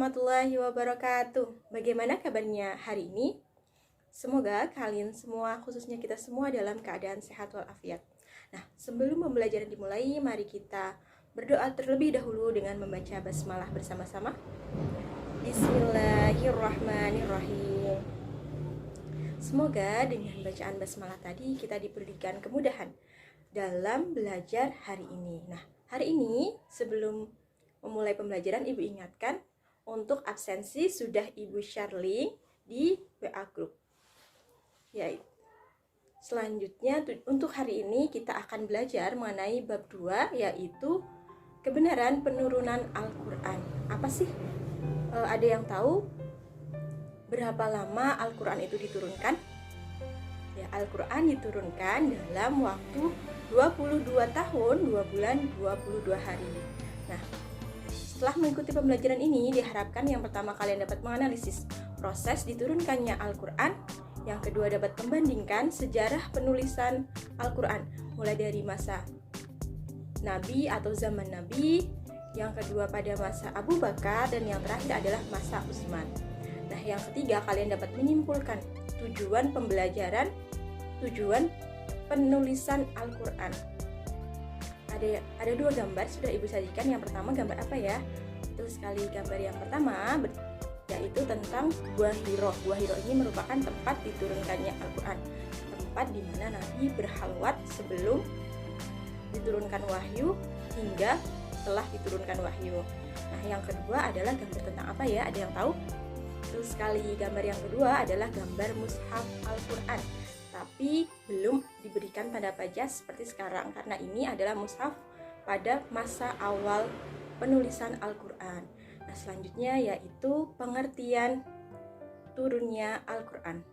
warahmatullahi wabarakatuh. Bagaimana kabarnya hari ini? Semoga kalian semua, khususnya kita semua dalam keadaan sehat walafiat. Nah, sebelum pembelajaran dimulai, mari kita berdoa terlebih dahulu dengan membaca basmalah bersama-sama. Bismillahirrahmanirrahim. Semoga dengan bacaan basmalah tadi kita diberikan kemudahan dalam belajar hari ini. Nah, hari ini sebelum memulai pembelajaran, Ibu ingatkan untuk absensi sudah Ibu share link di WA Group. Selanjutnya untuk hari ini kita akan belajar mengenai bab 2, yaitu kebenaran penurunan Al-Quran. Apa sih? Ada yang tahu berapa lama Al-Quran itu diturunkan? Ya, Al-Quran diturunkan dalam waktu 22 tahun, 2 bulan, 22 hari. Nah, setelah mengikuti pembelajaran ini, diharapkan yang pertama kalian dapat menganalisis proses diturunkannya Al-Quran, yang kedua dapat membandingkan sejarah penulisan Al-Quran, mulai dari masa Nabi atau zaman Nabi, yang kedua pada masa Abu Bakar, dan yang terakhir adalah masa Utsman. Nah, yang ketiga kalian dapat menyimpulkan tujuan pembelajaran, tujuan penulisan Al-Quran. Ada dua gambar sudah Ibu sajikan. Yang pertama gambar apa ya? Betul sekali, gambar yang pertama yaitu tentang Gua Hiro. Gua Hiro ini merupakan tempat diturunkannya Al-Quran, tempat di mana Nabi berhalwat sebelum diturunkan wahyu hingga setelah diturunkan wahyu. Nah, yang kedua adalah gambar tentang apa ya? Ada yang tahu? Betul sekali, gambar yang kedua adalah gambar mushaf Al-Quran, tapi belum diberikan tanda pajak seperti sekarang, karena ini adalah mushaf pada masa awal penulisan Al-Quran. Nah, selanjutnya yaitu pengertian turunnya Al-Quran.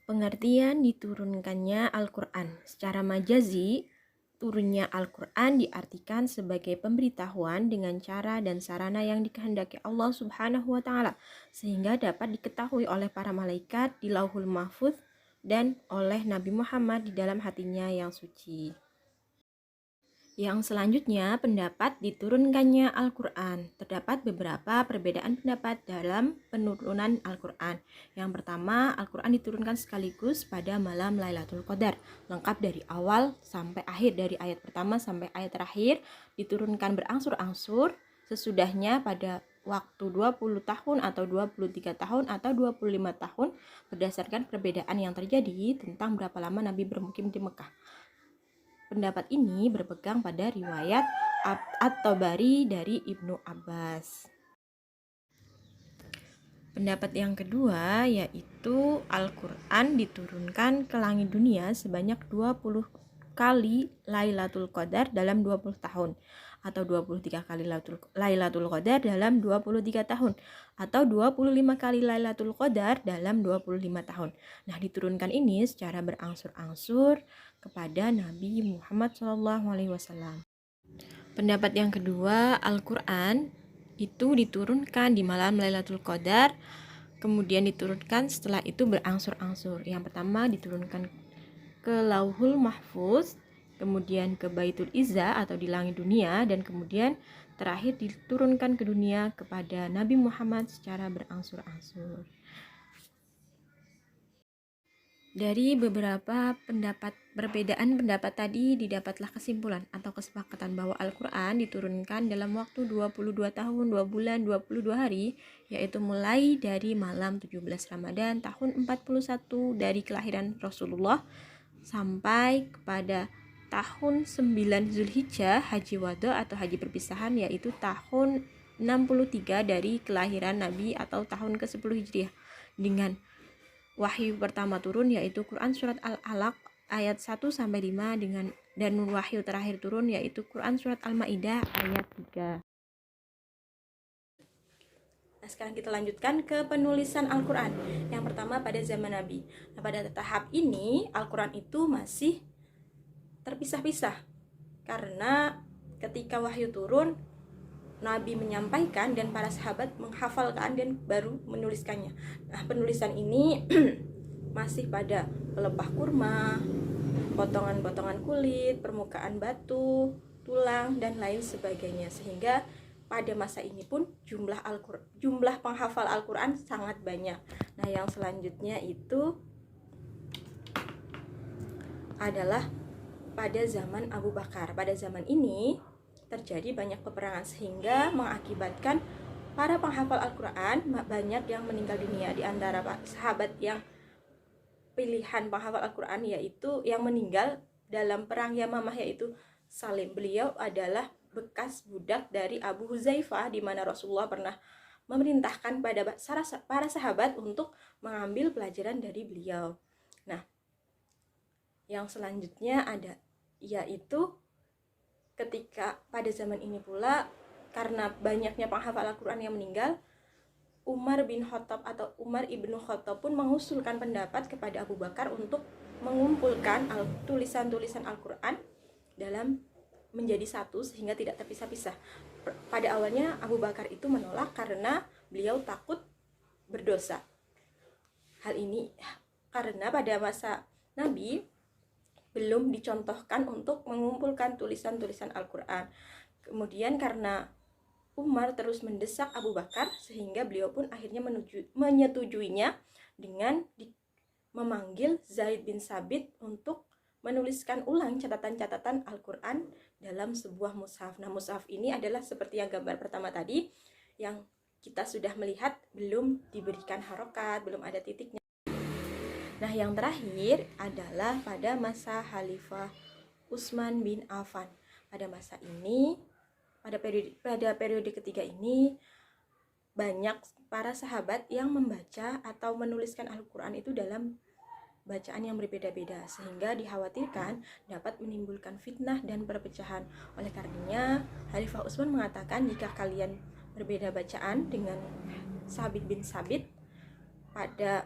Pengertian diturunkannya Al-Quran. Secara majazi, turunnya Al-Quran diartikan sebagai pemberitahuan dengan cara dan sarana yang dikehendaki Allah Subhanahu wa Ta'ala, sehingga dapat diketahui oleh para malaikat di Lauhul Mahfuz dan oleh Nabi Muhammad di dalam hatinya yang suci. Yang selanjutnya, pendapat diturunkannya Al-Quran. Terdapat beberapa perbedaan pendapat dalam penurunan Al-Quran. Yang pertama, Al-Quran diturunkan sekaligus pada malam Lailatul Qadar, lengkap dari awal sampai akhir, dari ayat pertama sampai ayat terakhir, diturunkan berangsur-angsur sesudahnya pada waktu 20 tahun atau 23 tahun atau 25 tahun berdasarkan perbedaan yang terjadi tentang berapa lama Nabi bermukim di Mekah. Pendapat ini berpegang pada riwayat At-Tabari dari Ibnu Abbas. Pendapat yang kedua yaitu Al-Quran diturunkan ke langit dunia sebanyak 20 kali Lailatul Qadar dalam 20 tahun, atau 23 kali Lailatul Qadar dalam 23 tahun, atau 25 kali Lailatul Qadar dalam 25 tahun. Nah, diturunkan ini secara berangsur-angsur kepada Nabi Muhammad SAW. Pendapat yang kedua, Al-Quran itu diturunkan di malam Lailatul Qadar, kemudian diturunkan setelah itu berangsur-angsur. Yang pertama diturunkan ke Lauhul Mahfuz, kemudian ke Baitul Izzah atau di langit dunia, dan kemudian terakhir diturunkan ke dunia kepada Nabi Muhammad secara berangsur-angsur. Dari beberapa perbedaan pendapat tadi didapatlah kesimpulan atau kesepakatan bahwa Al-Quran diturunkan dalam waktu 22 tahun, 2 bulan, 22 hari, yaitu mulai dari malam 17 Ramadan tahun 41 dari kelahiran Rasulullah sampai kepada tahun 9 Zulhijjah, Haji Wada atau Haji Perpisahan, yaitu tahun 63 dari kelahiran Nabi atau tahun ke-10 Hijriah, dengan wahyu pertama turun yaitu Quran surat Al-Alaq ayat 1-5 dan wahyu terakhir turun yaitu Quran surat Al-Maidah ayat 3. Nah, sekarang kita lanjutkan ke penulisan Al-Quran. Yang pertama pada zaman Nabi. Nah, pada tahap ini Al-Quran itu masih terpisah-pisah, karena ketika wahyu turun Nabi menyampaikan dan para sahabat menghafalkan dan baru menuliskannya. Nah, penulisan ini masih pada pelepah kurma, potongan-potongan kulit, permukaan batu, tulang, dan lain sebagainya. Sehingga pada masa ini pun jumlah penghafal Al-Quran sangat banyak. Nah, yang selanjutnya itu adalah pada zaman Abu Bakar. Pada zaman ini terjadi banyak peperangan sehingga mengakibatkan para penghafal Al-Quran banyak yang meninggal dunia. Di antara sahabat yang pilihan penghafal Al-Quran yaitu yang meninggal dalam perang Yamamah yaitu Salim. Beliau adalah bekas budak dari Abu Huzaifah, di mana Rasulullah pernah memerintahkan pada para sahabat untuk mengambil pelajaran dari beliau. Nah, yang selanjutnya ada yaitu ketika pada zaman ini pula karena banyaknya penghafal Al-Quran yang meninggal, Umar bin Khattab atau Umar ibnu Khattab pun mengusulkan pendapat kepada Abu Bakar untuk mengumpulkan tulisan-tulisan Al-Quran dalam menjadi satu sehingga tidak terpisah-pisah. Pada awalnya Abu Bakar itu menolak karena beliau takut berdosa. Hal ini karena pada masa Nabi belum dicontohkan untuk mengumpulkan tulisan-tulisan Al-Quran. Kemudian karena Umar terus mendesak Abu Bakar sehingga beliau pun akhirnya menyetujuinya dengan memanggil Zaid bin Sabit untuk menuliskan ulang catatan-catatan Al-Quran dalam sebuah mushaf. Nah, mushaf ini adalah seperti yang gambar pertama tadi yang kita sudah melihat belum diberikan harokat, belum ada titiknya. Nah, yang terakhir adalah pada masa Khalifah Utsman bin Affan. Pada masa ini, pada periode ketiga ini, banyak para sahabat yang membaca atau menuliskan Al-Quran itu dalam bacaan yang berbeda-beda sehingga dikhawatirkan dapat menimbulkan fitnah dan perpecahan. Oleh karenanya, Khalifah Utsman mengatakan jika kalian berbeda bacaan dengan Sabit bin Sabit pada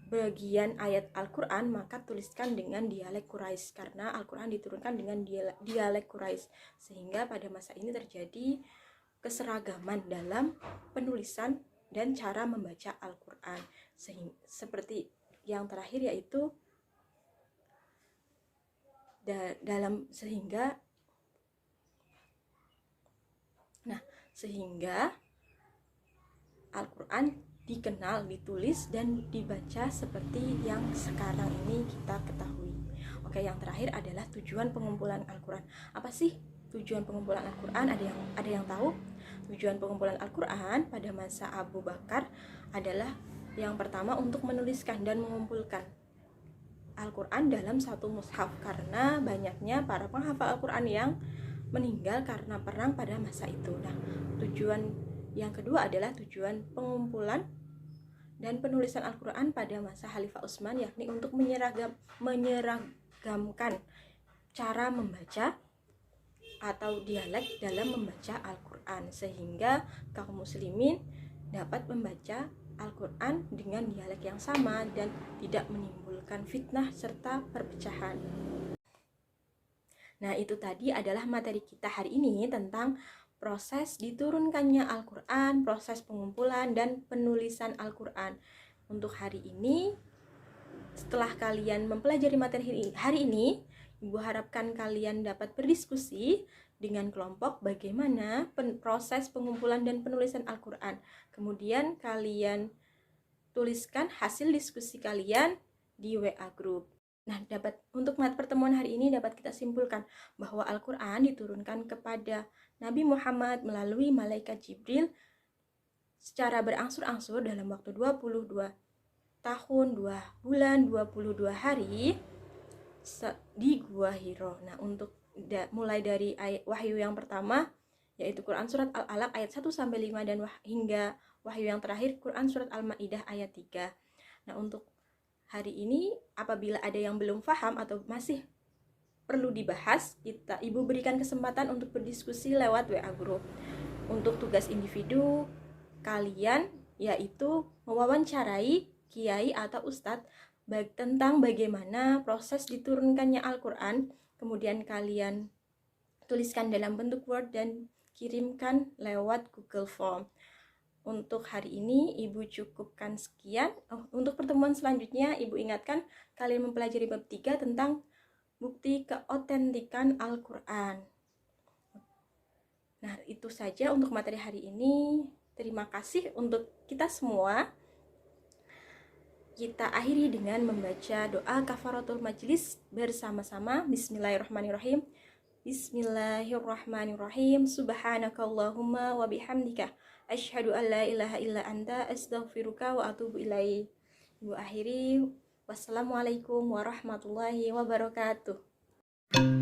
bagian ayat Al-Quran, maka tuliskan dengan dialek Quraisy karena Al-Quran diturunkan dengan dialek Quraisy, sehingga pada masa ini terjadi keseragaman dalam penulisan dan cara membaca Al-Quran. Seperti yang terakhir yaitu sehingga Al-Quran dikenal, ditulis, dan dibaca seperti yang sekarang ini kita ketahui. Oke, yang terakhir adalah tujuan pengumpulan Al-Quran. Apa sih tujuan pengumpulan Al-Quran? Ada yang tahu? Tujuan pengumpulan Al-Quran pada masa Abu Bakar adalah yang pertama untuk menuliskan dan mengumpulkan Al-Quran dalam satu mushaf karena banyaknya para penghafal Al-Quran yang meninggal karena perang pada masa itu. Nah, tujuan yang kedua adalah tujuan pengumpulan dan penulisan Al-Quran pada masa Khalifah Utsman, yakni untuk menyeragamkan cara membaca atau dialek dalam membaca Al-Quran sehingga kaum muslimin dapat membaca Al-Quran dengan dialek yang sama dan tidak menimbulkan fitnah serta perpecahan. Nah, itu tadi adalah materi kita hari ini tentang proses diturunkannya Al-Quran, proses pengumpulan dan penulisan Al-Quran. Untuk hari ini, setelah kalian mempelajari materi hari ini, Ibu harapkan kalian dapat berdiskusi dengan kelompok bagaimana proses pengumpulan dan penulisan Al-Quran. Kemudian kalian tuliskan hasil diskusi kalian di WA group. Nah, untuk pertemuan hari ini dapat kita simpulkan bahwa Al-Quran diturunkan kepada Nabi Muhammad melalui malaikat Jibril secara berangsur-angsur dalam waktu 22 tahun, 2 bulan, 22 hari di Gua Hiro. Nah, untuk mulai dari wahyu yang pertama yaitu Quran surat Al-Alaq ayat 1-5 dan hingga wahyu yang terakhir Quran surat Al-Maidah ayat 3. Nah, untuk hari ini apabila ada yang belum paham atau masih perlu dibahas, Ibu berikan kesempatan untuk berdiskusi lewat WA group. Untuk tugas individu kalian yaitu mewawancarai kiai atau ustadz tentang bagaimana proses diturunkannya Al-Quran, kemudian kalian tuliskan dalam bentuk Word dan kirimkan lewat Google Form. Untuk hari ini Ibu cukupkan sekian. Untuk pertemuan selanjutnya Ibu ingatkan kalian mempelajari bab 3 tentang bukti keotentikan Al-Quran. Nah, itu saja untuk materi hari ini. Terima kasih untuk kita semua. Kita akhiri dengan membaca doa kafaratul majlis bersama-sama. Bismillahirrahmanirrahim. Bismillahirrahmanirrahim. Subhanakallahumma wa bihamdika asyhadu an la ilaha illa anta astaghfiruka wa atubu ilaik. Ibu akhiri. Wassalamualaikum warahmatullahi wabarakatuh.